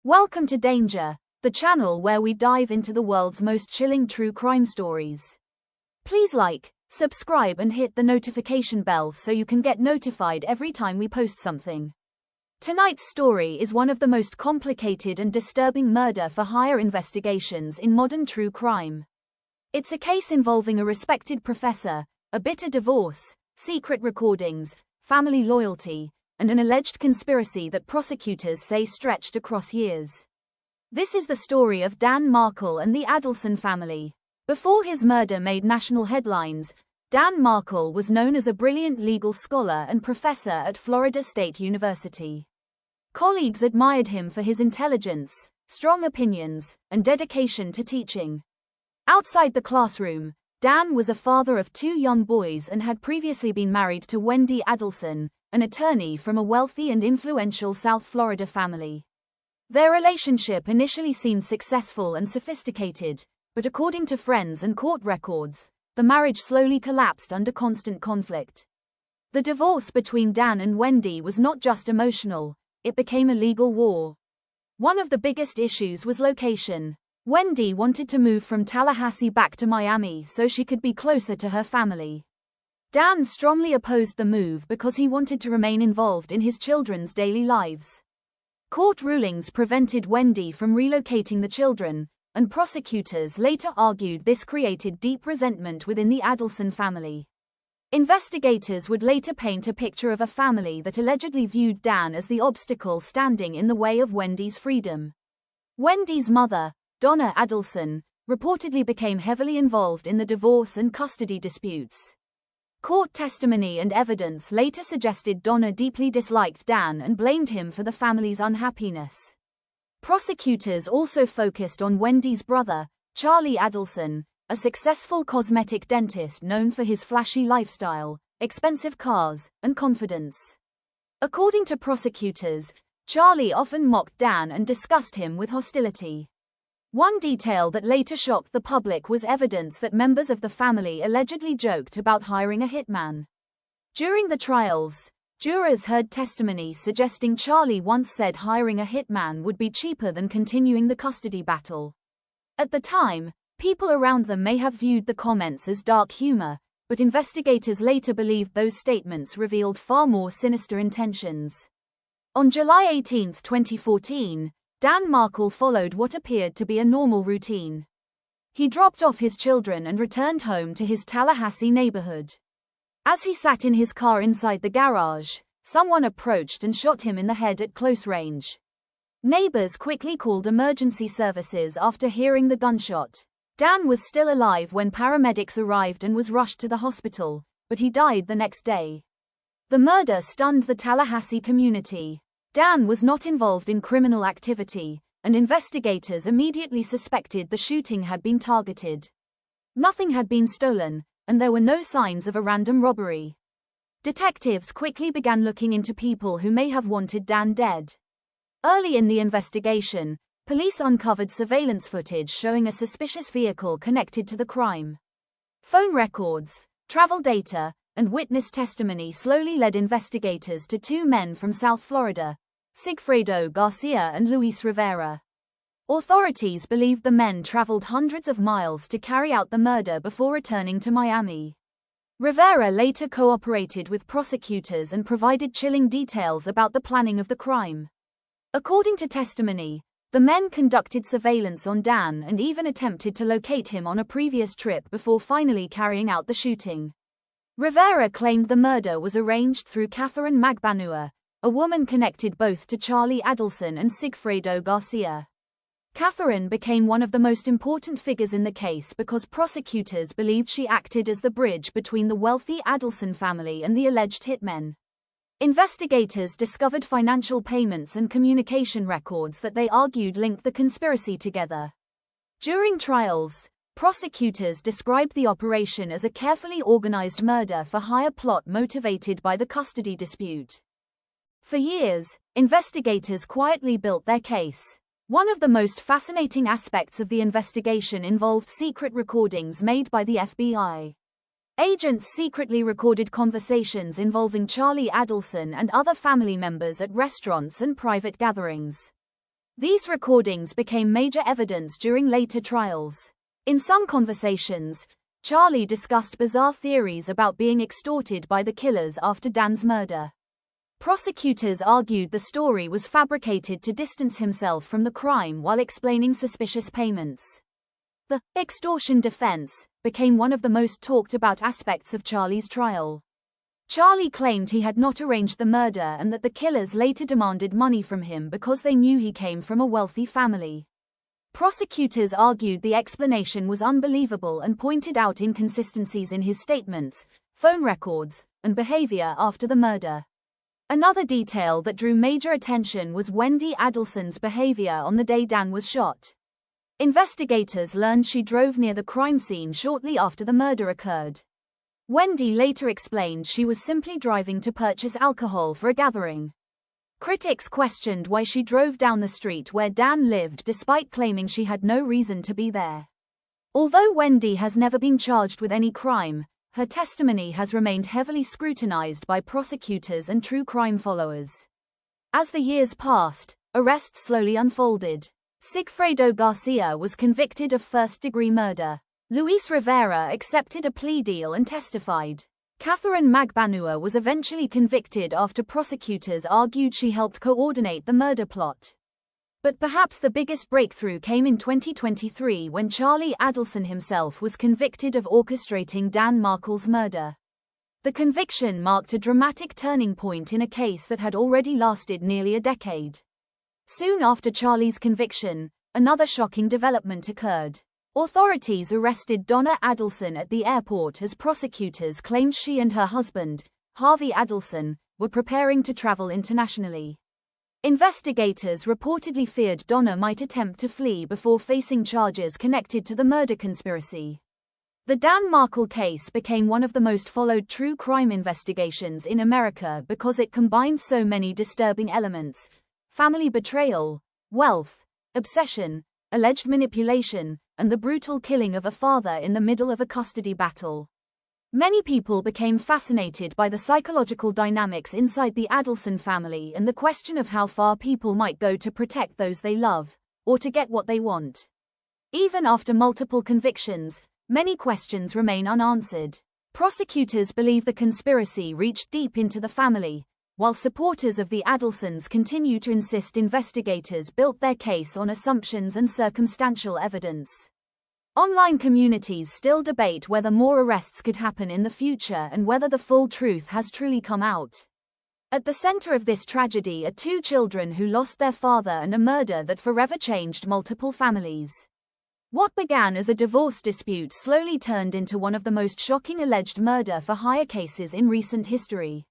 Welcome to Danger, the channel where we dive into the world's most chilling true crime stories. Please like, subscribe and hit the notification bell so you can get notified every time we post something. Tonight's story is one of the most complicated and disturbing murder-for-hire investigations in modern true crime. It's a case involving a respected professor, a bitter divorce, secret recordings, family loyalty, and an alleged conspiracy that prosecutors say stretched across years. This is the story of Dan Markel and the Adelson family. Before his murder made national headlines, Dan Markel was known as a brilliant legal scholar and professor at Florida State University. Colleagues admired him for his intelligence, strong opinions, and dedication to teaching. Outside the classroom, Dan was a father of 2 young boys and had previously been married to Wendy Adelson, an attorney from a wealthy and influential South Florida family. Their relationship initially seemed successful and sophisticated, but according to friends and court records, the marriage slowly collapsed under constant conflict. The divorce between Dan and Wendy was not just emotional, it became a legal war. One of the biggest issues was location. Wendy wanted to move from Tallahassee back to Miami so she could be closer to her family. Dan strongly opposed the move because he wanted to remain involved in his children's daily lives. Court rulings prevented Wendy from relocating the children, and prosecutors later argued this created deep resentment within the Adelson family. Investigators would later paint a picture of a family that allegedly viewed Dan as the obstacle standing in the way of Wendy's freedom. Wendy's mother, Donna Adelson, reportedly became heavily involved in the divorce and custody disputes. Court testimony and evidence later suggested Donna deeply disliked Dan and blamed him for the family's unhappiness. Prosecutors also focused on Wendy's brother, Charlie Adelson, a successful cosmetic dentist known for his flashy lifestyle, expensive cars, and confidence. According to prosecutors, Charlie often mocked Dan and discussed him with hostility. One detail that later shocked the public was evidence that members of the family allegedly joked about hiring a hitman. During the trials, jurors heard testimony suggesting Charlie once said hiring a hitman would be cheaper than continuing the custody battle. At the time, people around them may have viewed the comments as dark humor, but investigators later believed those statements revealed far more sinister intentions. On July 18, 2014, Dan Markel followed what appeared to be a normal routine. He dropped off his children and returned home to his Tallahassee neighborhood. As he sat in his car inside the garage, someone approached and shot him in the head at close range. Neighbors quickly called emergency services after hearing the gunshot. Dan was still alive when paramedics arrived and was rushed to the hospital, but he died the next day. The murder stunned the Tallahassee community. Dan was not involved in criminal activity, and investigators immediately suspected the shooting had been targeted. Nothing had been stolen, and there were no signs of a random robbery. Detectives quickly began looking into people who may have wanted Dan dead. Early in the investigation, police uncovered surveillance footage showing a suspicious vehicle connected to the crime. Phone records, travel data, and witness testimony slowly led investigators to 2 men from South Florida, Sigfredo Garcia and Luis Rivera. Authorities believed the men traveled hundreds of miles to carry out the murder before returning to Miami. Rivera later cooperated with prosecutors and provided chilling details about the planning of the crime. According to testimony, the men conducted surveillance on Dan and even attempted to locate him on a previous trip before finally carrying out the shooting. Rivera claimed the murder was arranged through Catherine Magbanua, a woman connected both to Charlie Adelson and Sigfredo Garcia. Catherine became one of the most important figures in the case because prosecutors believed she acted as the bridge between the wealthy Adelson family and the alleged hitmen. Investigators discovered financial payments and communication records that they argued linked the conspiracy together. During trials, prosecutors described the operation as a carefully organized murder-for-hire plot motivated by the custody dispute. For years, investigators quietly built their case. One of the most fascinating aspects of the investigation involved secret recordings made by the FBI. Agents secretly recorded conversations involving Charlie Adelson and other family members at restaurants and private gatherings. These recordings became major evidence during later trials. In some conversations, Charlie discussed bizarre theories about being extorted by the killers after Dan's murder. Prosecutors argued the story was fabricated to distance himself from the crime while explaining suspicious payments. The extortion defense became one of the most talked about aspects of Charlie's trial. Charlie claimed he had not arranged the murder and that the killers later demanded money from him because they knew he came from a wealthy family. Prosecutors argued the explanation was unbelievable and pointed out inconsistencies in his statements, phone records, and behavior after the murder. Another detail that drew major attention was Wendy Adelson's behavior on the day Dan was shot. Investigators learned she drove near the crime scene shortly after the murder occurred. Wendy later explained she was simply driving to purchase alcohol for a gathering. Critics questioned why she drove down the street where Dan lived despite claiming she had no reason to be there. Although Wendy has never been charged with any crime, her testimony has remained heavily scrutinized by prosecutors and true crime followers. As the years passed, arrests slowly unfolded. Sigfredo Garcia was convicted of first-degree murder. Luis Rivera accepted a plea deal and testified. Catherine Magbanua was eventually convicted after prosecutors argued she helped coordinate the murder plot. But perhaps the biggest breakthrough came in 2023 when Charlie Adelson himself was convicted of orchestrating Dan Markel's murder. The conviction marked a dramatic turning point in a case that had already lasted nearly a decade. Soon after Charlie's conviction, another shocking development occurred. Authorities arrested Donna Adelson at the airport as prosecutors claimed she and her husband, Harvey Adelson, were preparing to travel internationally. Investigators reportedly feared Donna might attempt to flee before facing charges connected to the murder conspiracy. The Dan Markel case became one of the most followed true crime investigations in America because it combined so many disturbing elements: family betrayal, wealth, obsession, alleged manipulation, and the brutal killing of a father in the middle of a custody battle. Many people became fascinated by the psychological dynamics inside the Adelson family and the question of how far people might go to protect those they love, or to get what they want. Even after multiple convictions, many questions remain unanswered. Prosecutors believe the conspiracy reached deep into the family, while supporters of the Adelsons continue to insist investigators built their case on assumptions and circumstantial evidence. Online communities still debate whether more arrests could happen in the future and whether the full truth has truly come out. At the center of this tragedy are two children who lost their father and a murder that forever changed multiple families. What began as a divorce dispute slowly turned into one of the most shocking alleged murder-for-hire cases in recent history.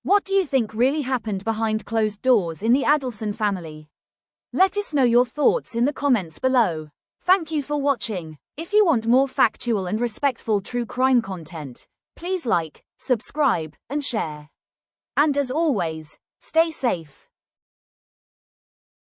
What do you think really happened behind closed doors in the Adelson family? Let us know your thoughts in the comments below. Thank you for watching. If you want more factual and respectful true crime content, please like, subscribe, and share. And as always, stay safe.